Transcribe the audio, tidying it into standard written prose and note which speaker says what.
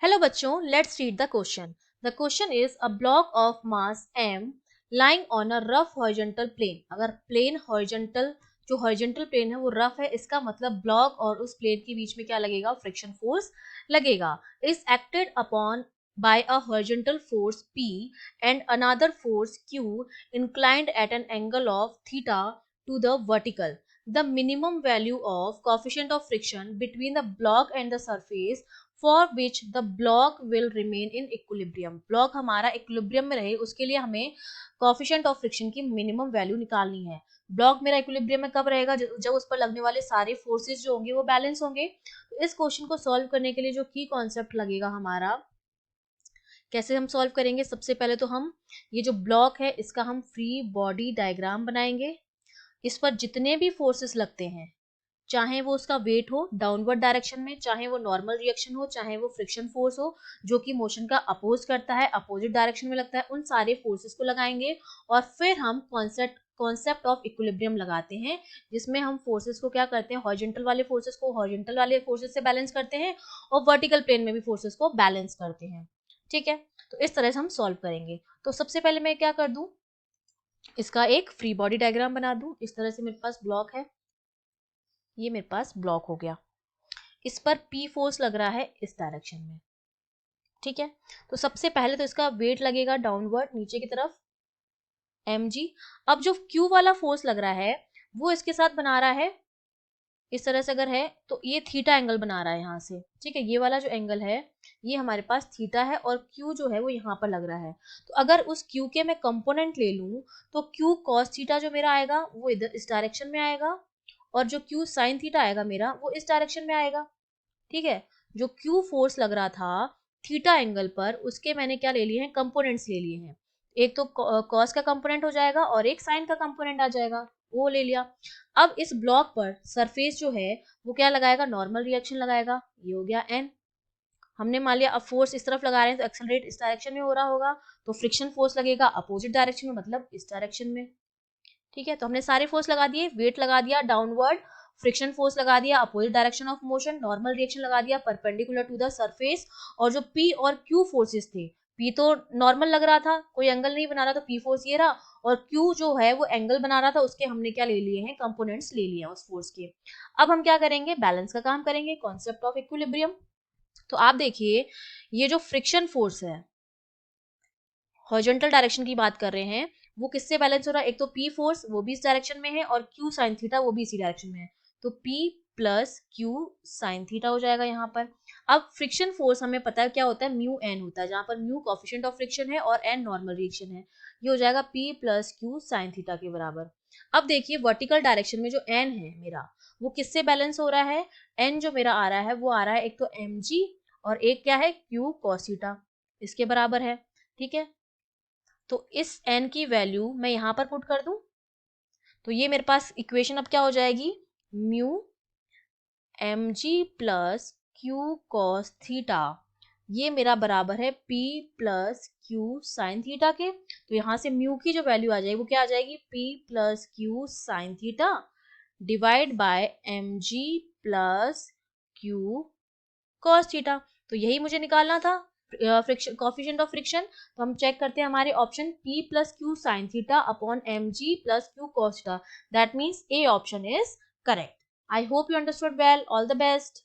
Speaker 1: Hello बच्चों, let's read the question. The question is a block of mass m lying on a rough horizontal plane. अगर plane horizontal जो horizontal plane है वो rough है, इसका मतलब ब्लॉक और उस प्लेन के बीच में क्या लगेगा, फ्रिक्शन फोर्स लगेगा. Is acted upon by a horizontal force P and another force Q inclined at an angle of theta to the vertical. The minimum value of coefficient of friction between the block and the surface for which the block will remain in equilibrium. Block हमारा equilibrium में रहे उसके लिए हमें coefficient of friction की minimum value निकालनी है. Block मेरा इक्विलिब्रियम में कब रहेगा, जब उस पर लगने वाले सारे फोर्सेस जो होंगे वो बैलेंस होंगे. तो इस क्वेश्चन को सॉल्व करने के लिए जो की कॉन्सेप्ट लगेगा हमारा, कैसे हम सॉल्व करेंगे. सबसे पहले तो हम ये जो ब्लॉक है इसका हम फ्री बॉडी डायग्राम बनाएंगे. इस पर जितने भी फोर्सेस लगते हैं, चाहे वो उसका वेट हो डाउनवर्ड डायरेक्शन में, चाहे वो नॉर्मल रिएक्शन हो, चाहे वो फ्रिक्शन फोर्स हो जो कि मोशन का अपोज करता है, अपोजिट डायरेक्शन में लगता है, उन सारे फोर्सेस को लगाएंगे. और फिर हम कॉन्सेप्ट ऑफ इक्विलिब्रियम लगाते हैं, जिसमें हम फोर्सेस को क्या करते हैं, हॉरिजॉन्टल वाले फोर्सेस को हॉरिजॉन्टल वाले फोर्सेस से बैलेंस करते हैं और वर्टिकल प्लेन में भी फोर्सेस को बैलेंस करते हैं. ठीक है, तो इस तरह से हम सॉल्व करेंगे. तो सबसे पहले मैं क्या कर दूं, इसका एक फ्री बॉडी डायग्राम बना दूं. इस तरह से मेरे पास ब्लॉक है, ये मेरे पास ब्लॉक हो गया. इस पर P फोर्स लग रहा है इस डायरेक्शन में. ठीक है, तो सबसे पहले तो इसका वेट लगेगा डाउनवर्ड नीचे की तरफ mg. अब जो Q वाला फोर्स लग रहा है वो इसके साथ बना रहा है इस तरह से, अगर है तो ये थीटा एंगल बना रहा है यहाँ से. ठीक है, ये वाला जो एंगल है ये हमारे पास थीटा है और Q जो है वो यहाँ पर लग रहा है. तो अगर उस Q के मैं कंपोनेंट ले लूं तो Q cos थीटा जो मेरा आएगा वो इधर इस डायरेक्शन में आएगा और जो Q sin थीटा आएगा मेरा वो इस डायरेक्शन में आएगा. ठीक है, जो Q फोर्स लग रहा था थीटा एंगल पर उसके मैंने क्या ले लिए हैं, कंपोनेंट्स ले लिए हैं. एक तो कॉस का कंपोनेंट हो जाएगा और एक साइन का कंपोनेंट आ जाएगा, वो ले लिया. अब इस ब्लॉक पर सरफेस जो है वो क्या लगाएगा, नॉर्मल रिएक्शन लगाएगा. ये हो गया n. हमने मान लिया अब फोर्स इस तरफ लगा रहे हैं तो एक्सेलरेट इस डायरेक्शन में हो रहा होगा, तो फ्रिक्शन फोर्स लगेगा अपोजिट डायरेक्शन में, मतलब इस डायरेक्शन में. ठीक है, तो हमने सारे फोर्स लगा दिए, वेट लगा दिया डाउनवर्ड, फ्रिक्शन फोर्स लगा दिया opposite direction of motion, normal reaction लगा दिया परपेंडिकुलर टू द सरफेस. और जो P और Q फोर्सेस थे, P तो नॉर्मल लग रहा था, कोई एंगल नहीं बना रहा, तो P फोर्स ये रहा, और Q जो है वो एंगल बना रहा था, उसके हमने क्या ले लिए हैं, कंपोनेंट्स ले लिए हैं उस फोर्स के. अब हम क्या करेंगे, बैलेंस का काम करेंगे, कॉन्सेप्ट ऑफ इक्विलिब्रियम. तो आप देखिए ये जो फ्रिक्शन फोर्स है हॉरिजॉन्टल डायरेक्शन की बात कर रहे हैं, वो किससे बैलेंस हो रहा है, एक तो P फोर्स वो भी इस डायरेक्शन में है और Q साइन थीटा वो भी इसी डायरेक्शन में है, तो P plus Q sine theta हो जाएगा यहाँ पर. अब फ्रिक्शन फोर्स हमें पता है क्या होता है, म्यू एन होता है, जहाँ पर म्यू कोफिशिएंट ऑफ फ्रिक्शन है और एन नॉर्मल रिएक्शन है. ये हो जाएगा P plus Q sine theta के बराबर. अब देखिए वर्टिकल डायरेक्शन में जो एन है मेरा वो किससे बैलेंस हो रहा है, एन जो मेरा आ रहा है वो आ रहा है एक तो mg और एक क्या है Q cos थीटा, इसके बराबर है. ठीक है, तो इस n की वैल्यू मैं यहां पर पुट कर दूं, तो ये मेरे पास इक्वेशन अब क्या हो जाएगी, mu mg plus Q cos theta, ये मेरा बराबर है P plus Q sine theta के. तो यहां से म्यू की जो वैल्यू आ जाएगी वो क्या आ जाएगी, P plus Q sine theta divide by mg plus Q cos theta. तो यही मुझे निकालना था फ्रिक्शन कोफिशिएंट ऑफ फ्रिक्शन. तो हम चेक करते हैं हमारे option P plus Q sine theta upon mg plus Q cos theta. That means A option is correct. I hope you understood well. All the best.